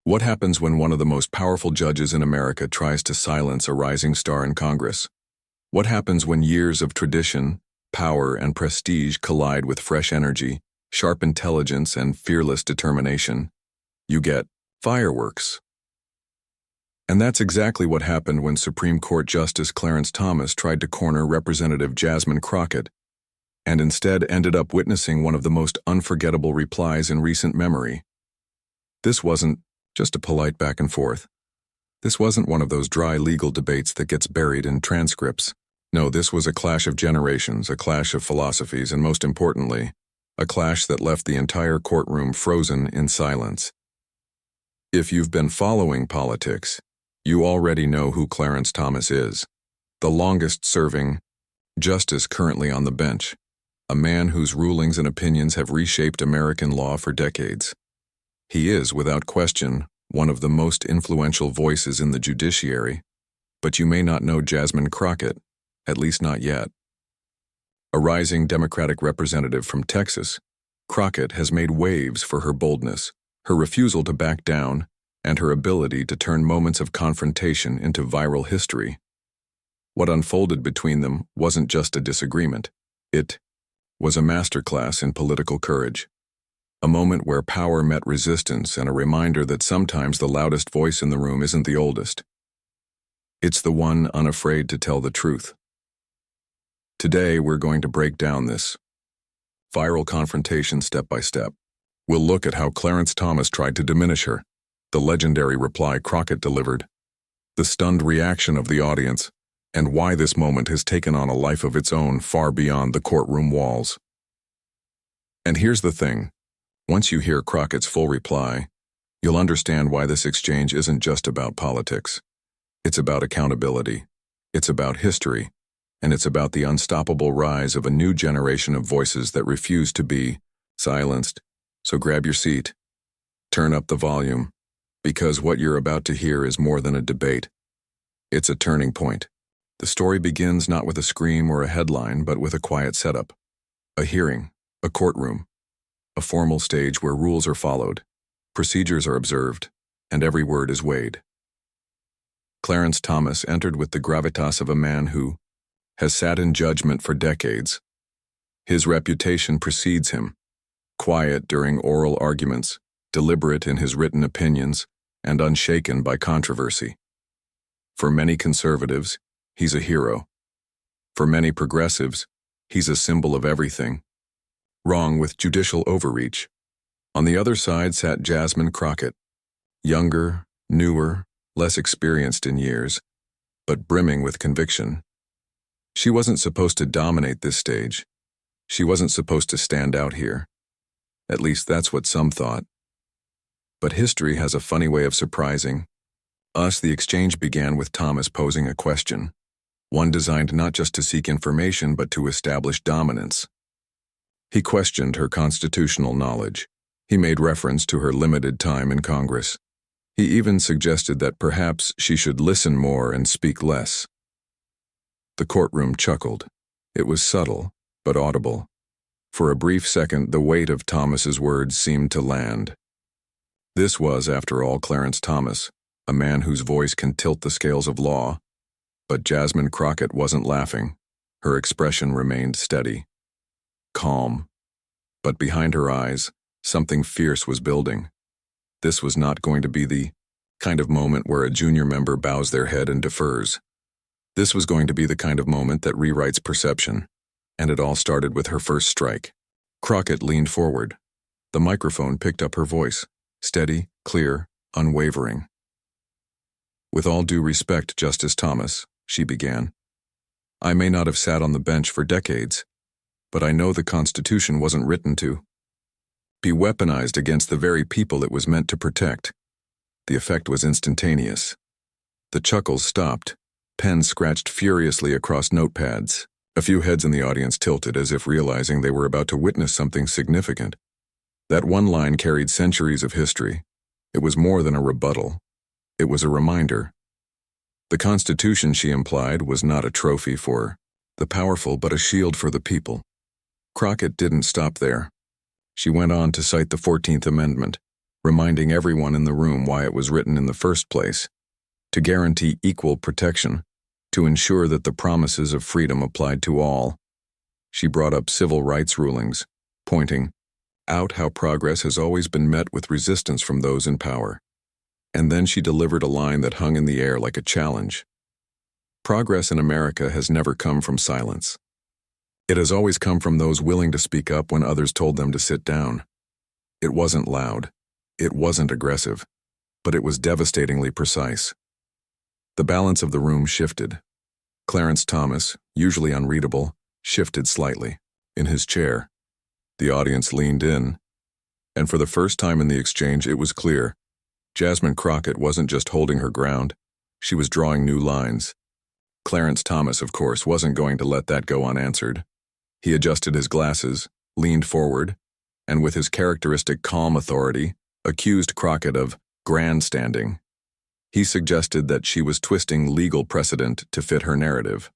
What happens when one of the most powerful judges in America tries to silence a rising star in Congress? What happens when years of tradition, power, and prestige collide with fresh energy, sharp intelligence, and fearless determination? You get fireworks. And that's exactly what happened when Supreme Court Justice Clarence Thomas tried to corner Representative Jasmine Crockett, and instead ended up witnessing one of the most unforgettable replies in recent memory. This wasn't just a polite back and forth. This wasn't one of those dry legal debates that gets buried in transcripts. No, this was a clash of generations, a clash of philosophies, and most importantly, a clash that left the entire courtroom frozen in silence. If you've been following politics, you already know who Clarence Thomas is, the longest-serving justice currently on the bench, a man whose rulings and opinions have reshaped American law for decades. He is, without question, one of the most influential voices in the judiciary, but you may not know Jasmine Crockett, at least not yet. A rising Democratic representative from Texas, Crockett has made waves for her boldness, her refusal to back down, and her ability to turn moments of confrontation into viral history. What unfolded between them wasn't just a disagreement. It was a masterclass in political courage. A moment where power met resistance and a reminder that sometimes the loudest voice in the room isn't the oldest. It's the one unafraid to tell the truth. Today, we're going to break down this viral confrontation step by step. We'll look at how Clarence Thomas tried to diminish her, the legendary reply Crockett delivered, the stunned reaction of the audience, and why this moment has taken on a life of its own far beyond the courtroom walls. And here's the thing. Once you hear Crockett's full reply, you'll understand why this exchange isn't just about politics. It's about accountability, it's about history, and it's about the unstoppable rise of a new generation of voices that refuse to be silenced. So grab your seat, turn up the volume, because what you're about to hear is more than a debate. It's a turning point. The story begins not with a scream or a headline, but with a quiet setup. A hearing, a courtroom, a formal stage where rules are followed, procedures are observed, and every word is weighed. Clarence Thomas entered with the gravitas of a man who has sat in judgment for decades. His reputation precedes him, quiet during oral arguments, deliberate in his written opinions, and unshaken by controversy. For many conservatives, he's a hero. For many progressives, he's a symbol of everything wrong with judicial overreach. On the other side sat Jasmine Crockett, younger, newer, less experienced in years, but brimming with conviction. She wasn't supposed to dominate this stage. She wasn't supposed to stand out here. At least that's what some thought. But history has a funny way of surprising us. The exchange began with Thomas posing a question, one designed not just to seek information but to establish dominance. He questioned her constitutional knowledge. He made reference to her limited time in Congress. He even suggested that perhaps she should listen more and speak less. The courtroom chuckled. It was subtle, but audible. For a brief second, the weight of Thomas's words seemed to land. This was, after all, Clarence Thomas, a man whose voice can tilt the scales of law. But Jasmine Crockett wasn't laughing. Her expression remained steady, calm. But behind her eyes, something fierce was building. This was not going to be the kind of moment where a junior member bows their head and defers. This was going to be the kind of moment that rewrites perception. And it all started with her first strike. Crockett leaned forward. The microphone picked up her voice, steady, clear, unwavering. "With all due respect, Justice Thomas," she began, "I may not have sat on the bench for decades, but I know the Constitution wasn't written to be weaponized against the very people it was meant to protect." The effect was instantaneous. The chuckles stopped. Pens scratched furiously across notepads. A few heads in the audience tilted as if realizing they were about to witness something significant. That one line carried centuries of history. It was more than a rebuttal. It was a reminder. The Constitution, she implied, was not a trophy for the powerful but a shield for the people. Crockett didn't stop there. She went on to cite the 14th Amendment, reminding everyone in the room why it was written in the first place, to guarantee equal protection, to ensure that the promises of freedom applied to all. She brought up civil rights rulings, pointing out how progress has always been met with resistance from those in power. And then she delivered a line that hung in the air like a challenge. Progress in America has never come from silence. It has always come from those willing to speak up when others told them to sit down. It wasn't loud, it wasn't aggressive, but it was devastatingly precise. The balance of the room shifted. Clarence Thomas, usually unreadable, shifted slightly, in his chair. The audience leaned in, and for the first time in the exchange it was clear. Jasmine Crockett wasn't just holding her ground, she was drawing new lines. Clarence Thomas, of course, wasn't going to let that go unanswered. He adjusted his glasses, leaned forward, and with his characteristic calm authority, accused Crockett of grandstanding. He suggested that she was twisting legal precedent to fit her narrative.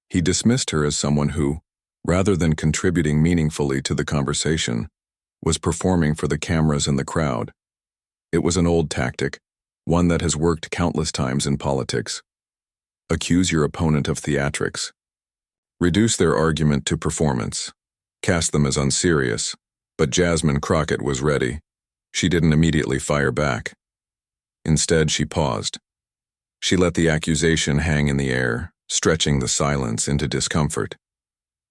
He dismissed her as someone who, rather than contributing meaningfully to the conversation, was performing for the cameras and the crowd. It was an old tactic, one that has worked countless times in politics. Accuse your opponent of theatrics. Reduce their argument to performance. Cast them as unserious. But Jasmine Crockett was ready. She didn't immediately fire back. Instead, she paused. She let the accusation hang in the air, stretching the silence into discomfort.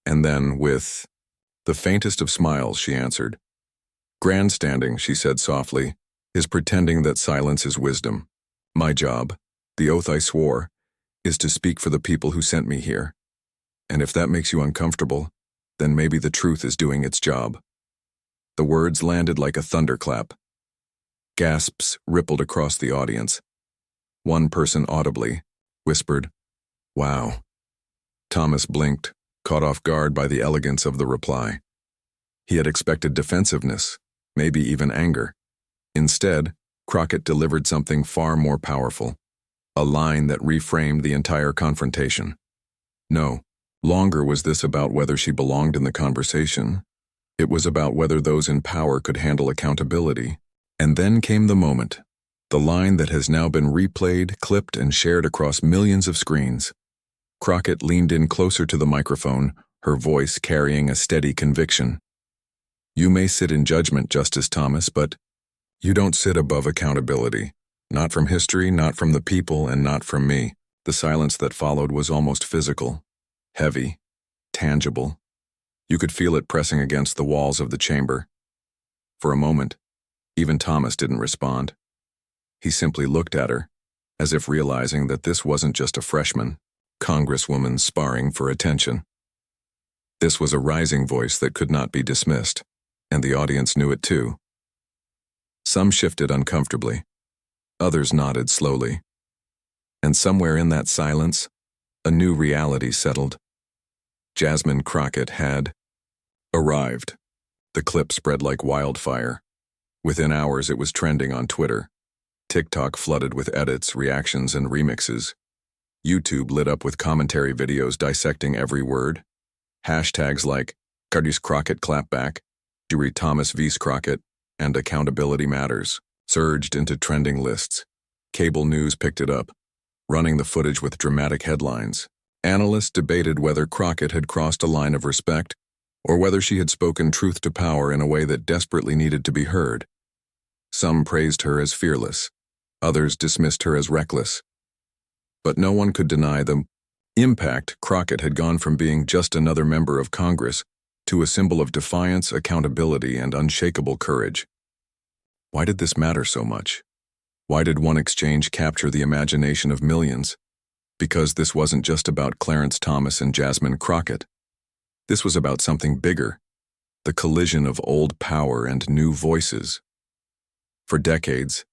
And then, with the faintest of smiles, she answered. Grandstanding, she said softly, is pretending that silence is wisdom. My job, the oath I swore, is to speak for the people who sent me here. And if that makes you uncomfortable, then maybe the truth is doing its job. The words landed like a thunderclap. Gasps rippled across the audience. One person audibly whispered, "Wow." Thomas blinked, caught off guard by the elegance of the reply. He had expected defensiveness, maybe even anger. Instead, Crockett delivered something far more powerful, a line that reframed the entire confrontation. No longer was this about whether she belonged in the conversation. It was about whether those in power could handle accountability. And then came the moment, the line that has now been replayed, clipped, and shared across millions of screens. Crockett leaned in closer to the microphone, her voice carrying a steady conviction. You may sit in judgment, Justice Thomas, but you don't sit above accountability. Not from history, not from the people, and not from me. The silence that followed was almost physical, heavy, tangible. You could feel it pressing against the walls of the chamber. For a moment, even Thomas didn't respond. He simply looked at her, as if realizing that this wasn't just a freshman, congresswoman sparring for attention. This was a rising voice that could not be dismissed, and the audience knew it too. Some shifted uncomfortably. Others nodded slowly. And somewhere in that silence, a new reality settled. Jasmine Crockett had arrived. The clip spread like wildfire. Within hours, it was trending on Twitter. TikTok flooded with edits, reactions, and remixes. YouTube lit up with commentary videos dissecting every word. Hashtags like Curtis Crockett clapback, Dewey Thomas vs. Crockett, and Accountability Matters surged into trending lists. Cable news picked it up, running the footage with dramatic headlines. Analysts debated whether Crockett had crossed a line of respect or whether she had spoken truth to power in a way that desperately needed to be heard. Some praised her as fearless. Others dismissed her as reckless. But no one could deny the impact. Crockett had gone from being just another member of Congress to a symbol of defiance, accountability, and unshakable courage. Why did this matter so much? Why did one exchange capture the imagination of millions? Because this wasn't just about Clarence Thomas and Jasmine Crockett. This was about something bigger, the collision of old power and new voices. For decades,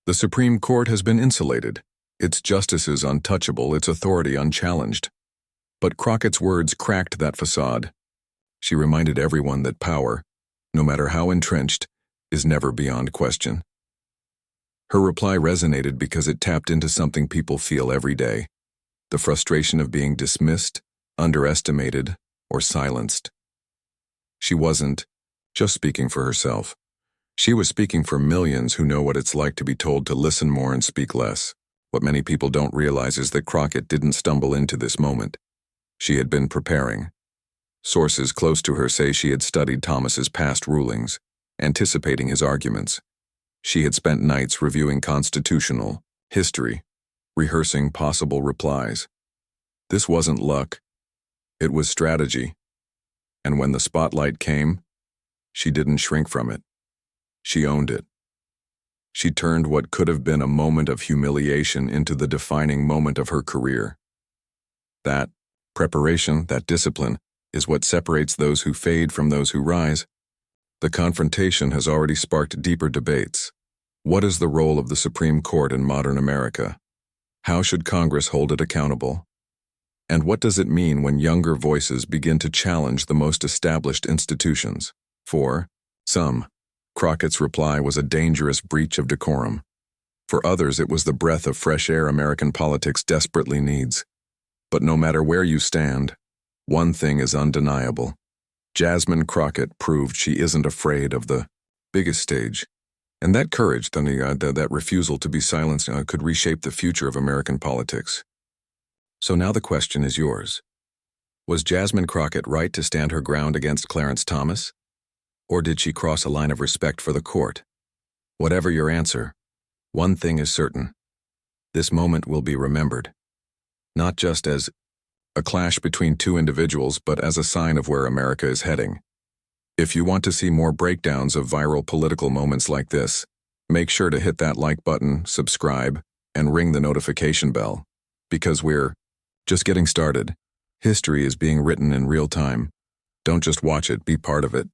the Supreme Court has been insulated, its justices untouchable, its authority unchallenged. But Crockett's words cracked that facade. She reminded everyone that power, no matter how entrenched, is never beyond question. Her reply resonated because it tapped into something people feel every day, the frustration of being dismissed, underestimated, or silenced. She wasn't just speaking for herself. She was speaking for millions who know what it's like to be told to listen more and speak less. What many people don't realize is that Crockett didn't stumble into this moment. She had been preparing. Sources close to her say she had studied Thomas's past rulings, anticipating his arguments. She had spent nights reviewing constitutional history, rehearsing possible replies. This wasn't luck. It was strategy. And when the spotlight came, she didn't shrink from it. She owned it. She turned what could have been a moment of humiliation into the defining moment of her career. That preparation, that discipline, is what separates those who fade from those who rise. The confrontation has already sparked deeper debates. What is the role of the Supreme Court in modern America? How should Congress hold it accountable? And what does it mean when younger voices begin to challenge the most established institutions? For some, Crockett's reply was a dangerous breach of decorum. For others, it was the breath of fresh air American politics desperately needs. But no matter where you stand, one thing is undeniable. Jasmine Crockett proved she isn't afraid of the biggest stage. And that courage, that refusal to be silenced, could reshape the future of American politics. So now the question is yours. Was Jasmine Crockett right to stand her ground against Clarence Thomas? Or did she cross a line of respect for the court? Whatever your answer, one thing is certain. This moment will be remembered. Not just as a clash between two individuals, but as a sign of where America is heading. If you want to see more breakdowns of viral political moments like this, make sure to hit that like button, subscribe, and ring the notification bell. Because we're just getting started. History is being written in real time. Don't just watch it, be part of it.